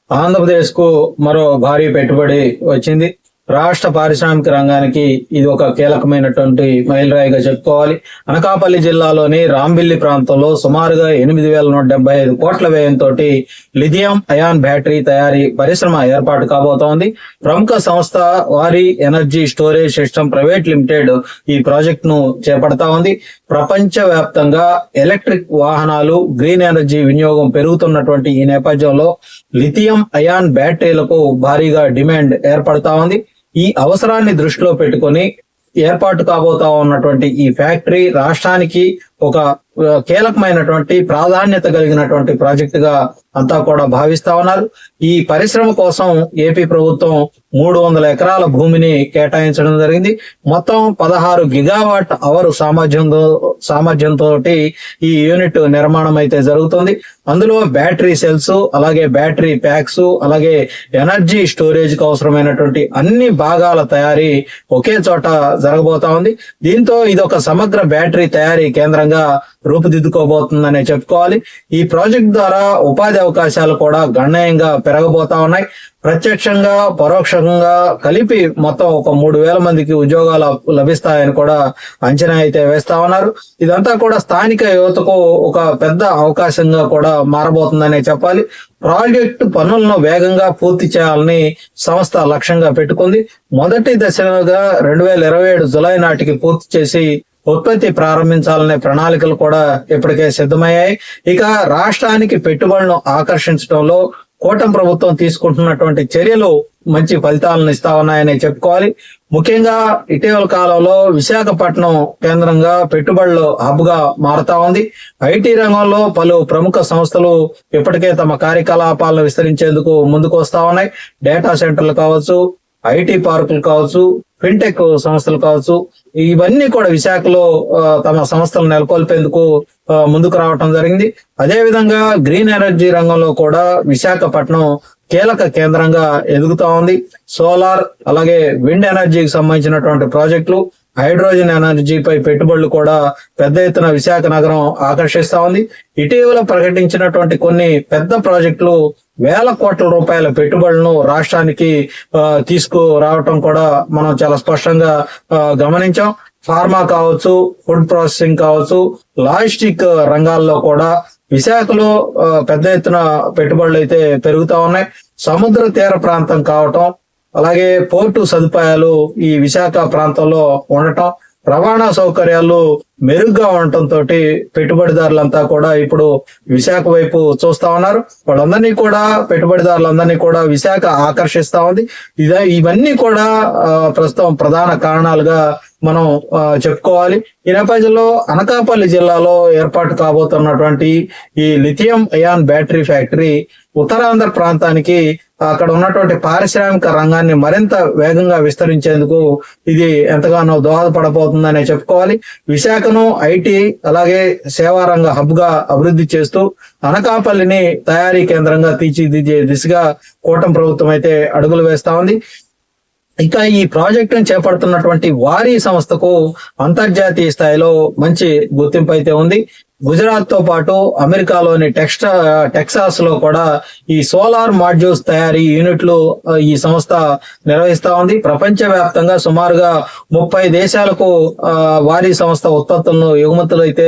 ఆంధ్రప్రదేశ్ కు మరో భారీ పెట్టుబడి వచ్చింది. రాష్ట్ర పారిశ్రామిక రంగానికి ఇది ఒక కీలకమైనటువంటి మైలురాయిగా చెప్పుకోవాలి. అనకాపల్లి జిల్లాలోని రాంబిల్లి ప్రాంతంలో సుమారుగా 8,175 కోట్ల వ్యయంతో లిథియం అయాన్ బ్యాటరీ తయారీ పరిశ్రమ ఏర్పాటు కాబోతోంది. ప్రముఖ సంస్థ వారి energy storage system private limited ఈ ప్రాజెక్ట్ ను చేపడతా ఉంది. ప్రపంచ వ్యాప్తంగా ఎలక్ట్రిక్ వాహనాలు, గ్రీన్ ఎనర్జీ వినియోగం పెరుగుతున్నటువంటి ఈ నేపథ్యంలో లిథియం అయాన్ బ్యాటరీలకు భారీగా డిమాండ్ ఏర్పడతా ఉంది. ఈ అవసరాన్ని దృష్టిలో పెట్టుకొని ఏర్పాటు కాబోతా ఉన్నటువంటి ఈ ఫ్యాక్టరీ రాష్ట్రానికి ఒక కీలకమైనటువంటి ప్రాధాన్యత కలిగినటువంటి ప్రాజెక్ట్ గా అంతా కూడా భావిస్తా ఉన్నారు. ఈ పరిశ్రమ కోసం ఏపీ ప్రభుత్వం 300 ఎకరాల భూమిని కేటాయించడం జరిగింది. మొత్తం 16 గిగావాట్ అవర్ సామర్థ్యంతో ఈ యూనిట్ నిర్మాణం అయితే జరుగుతుంది. అందులో బ్యాటరీ సెల్స్, అలాగే బ్యాటరీ ప్యాక్స్, అలాగే ఎనర్జీ స్టోరేజ్ కి అవసరమైనటువంటి అన్ని భాగాల తయారీ ఒకే చోట జరగబోతా ఉంది. దీంతో ఇది ఒక సమగ్ర బ్యాటరీ తయారీ కేంద్రంగా రూపుదిద్దుకోబోతుందనే చెప్పుకోవాలి. ఈ ప్రాజెక్ట్ ద్వారా ఉపాధి అవకాశాలు కూడా గణనీయంగా పెరగబోతా ఉన్నాయి. ప్రత్యక్షంగా పరోక్షంగా కలిపి మొత్తం ఒక 3,000 మందికి ఉద్యోగాలు లభిస్తాయని కూడా అంచనా అయితే వేస్తా ఉన్నారు. ఇదంతా కూడా స్థానిక యువతకు ఒక పెద్ద అవకాశంగా కూడా మారబోతుందనే చెప్పాలి. ప్రాజెక్టు పనులను వేగంగా పూర్తి చేయాలని సంస్థ లక్ష్యంగా పెట్టుకుంది. మొదటి దశగా 2027 జులై నాటికి పూర్తి చేసి ఉత్పత్తి ప్రారంభించాలనే ప్రణాళికలు కూడా ఇప్పటికే సిద్ధమయ్యాయి. ఇక రాష్ట్రానికి పెట్టుబడులను ఆకర్షించడంలో కూటమి ప్రభుత్వం తీసుకుంటున్నటువంటి చర్యలు మంచి ఫలితాలను ఇస్తా ఉన్నాయని చెప్పుకోవాలి. ముఖ్యంగా ఇటీవల కాలంలో విశాఖపట్నం కేంద్రంగా పెట్టుబడులు హబ్ గా మారుతా ఉంది. ఐటీ రంగంలో పలు ప్రముఖ సంస్థలు ఇప్పటికే తమ కార్యకలాపాలను విస్తరించేందుకు ముందుకు వస్తా ఉన్నాయి. డేటా సెంటర్లు కావచ్చు, ఐటీ పార్కులు కావచ్చు, ఫిన్టెక్ సంస్థలు కావచ్చు, ఇవన్నీ కూడా విశాఖలో తమ సంస్థలు నెలకొల్పేందుకు ముందుకు రావటం జరిగింది. అదే విధంగా గ్రీన్ ఎనర్జీ రంగంలో కూడా విశాఖపట్నం కీలక కేంద్రంగా ఎదుగుతా ఉంది. సోలార్, అలాగే విండ్ ఎనర్జీకి సంబంధించినటువంటి ప్రాజెక్టులు, హైడ్రోజన్ ఎనర్జీపై పెట్టుబడులు కూడా పెద్ద ఎత్తున విశాఖ నగరం ఆకర్షిస్తా ఉంది. ఇటీవల ప్రకటించినటువంటి కొన్ని పెద్ద ప్రాజెక్టులు వేల కోట్ల రూపాయల పెట్టుబడులను రాష్ట్రానికి తీసుకురావటం కూడా మనం చాలా స్పష్టంగా గమనించాం. ఫార్మా కావచ్చు, ఫుడ్ ప్రాసెసింగ్ కావచ్చు, లాజిస్టిక్ రంగాల్లో కూడా విశాఖలో పెద్ద ఎత్తున పెట్టుబడులు అయితే పెరుగుతా ఉన్నాయి. సముద్ర తీర ప్రాంతం కావటం, అలాగే పోర్టు సదుపాయాలు ఈ విశాఖ ప్రాంతంలో ఉండటం, రవాణా సౌకర్యాలు మెరుగ్గా ఉండటంతో పెట్టుబడిదారులంతా కూడా ఇప్పుడు విశాఖ వైపు చూస్తా ఉన్నారు. వాళ్ళందరినీ కూడా, పెట్టుబడిదారులందరినీ కూడా విశాఖ ఆకర్షిస్తా ఉంది. ఇవన్నీ కూడా ప్రస్తుతం ప్రధాన కారణాలుగా మనం చెప్పుకోవాలి. ఈ నేపథ్యంలో అనకాపల్లి జిల్లాలో ఏర్పాటు కాబోతున్నటువంటి ఈ lithium ion battery factory Uttarandhra ప్రాంతానికి, అక్కడ ఉన్నటువంటి పారిశ్రామిక రంగాన్ని మరింత వేగంగా విస్తరించేందుకు ఇది ఎంతగానో దోహదపడబోతుందనే చెప్పుకోవాలి. విశాఖను ఐటీ అలాగే సేవా రంగ హబ్ గా అభివృద్ధి చేస్తూ అనకాపల్లిని తయారీ కేంద్రంగా తీర్చిదిద్దే దిశగా కూటమి ప్రభుత్వం అయితే అడుగులు వేస్తా ఉంది. ఇంకా ఈ ప్రాజెక్టును చేపడుతున్నటువంటి వారి సంస్థకు అంతర్జాతీయ స్థాయిలో మంచి గుర్తింపు అయితే ఉంది. గుజరాత్ తో పాటు అమెరికాలోని టెక్సాస్ లో కూడా ఈ సోలార్ మాడ్యూల్స్ తయారీ యూనిట్లు ఈ సంస్థ నిర్వహిస్తా ఉంది. ప్రపంచ వ్యాప్తంగా సుమారుగా 30 దేశాలకు వారి సంస్థ ఉత్పత్తులను ఎగుమతులు అయితే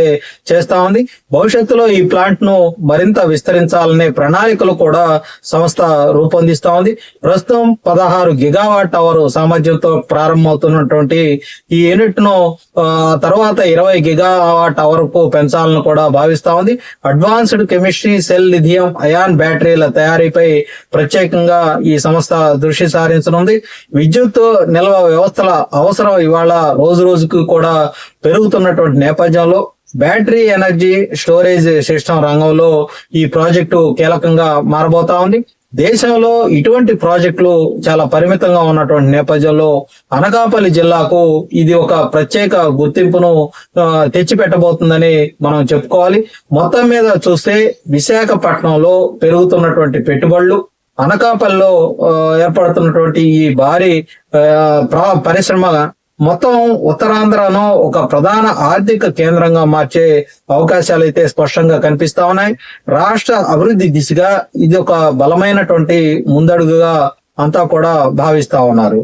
చేస్తా ఉంది. భవిష్యత్తులో ఈ ప్లాంట్ ను మరింత విస్తరించాలనే ప్రణాళికలు కూడా సంస్థ రూపొందిస్తా ఉంది. ప్రస్తుతం 16 గిగావాట్ అవర్ సామర్థ్యంతో ప్రారంభమవుతున్నటువంటి ఈ యూనిట్ ను తర్వాత 20 గిగావాట్ అవర్ కు పెంచాలని కూడా భావిస్తా ఉంది. Advanced chemistry, cell, lithium ion బ్యాటరీల తయారీపై ప్రత్యేకంగా ఈ సంస్థ దృష్టి సారించనుంది. విద్యుత్ నిల్వ వ్యవస్థల అవసరం ఇవాళ రోజు రోజుకు కూడా పెరుగుతున్నటువంటి నేపథ్యంలో బ్యాటరీ ఎనర్జీ స్టోరేజ్ సిస్టమ్ రంగంలో ఈ ప్రాజెక్టు కీలకంగా మారబోతా ఉంది. దేశంలో ఇటువంటి ప్రాజెక్టులు చాలా పరిమితంగా ఉన్నటువంటి నేపథ్యంలో అనకాపల్లి జిల్లాకు ఇది ఒక ప్రత్యేక గుర్తింపును తెచ్చిపెట్టబోతుందని మనం చెప్పుకోవాలి. మొత్తం మీద చూస్తే విశాఖపట్నంలో పెరుగుతున్నటువంటి పెట్టుబడులు, అనకాపల్లిలో ఏర్పడుతున్నటువంటి ఈ భారీ పరిశ్రమ మొత్తం ఉత్తరాంధ్రను ఒక ప్రధాన ఆర్థిక కేంద్రంగా మార్చే అవకాశాలు అయితే స్పష్టంగా కనిపిస్తా ఉన్నాయి. రాష్ట్ర అభివృద్ధి దిశగా ఇది ఒక బలమైనటువంటి ముందడుగుగా అంతా కూడా భావిస్తా ఉన్నారు.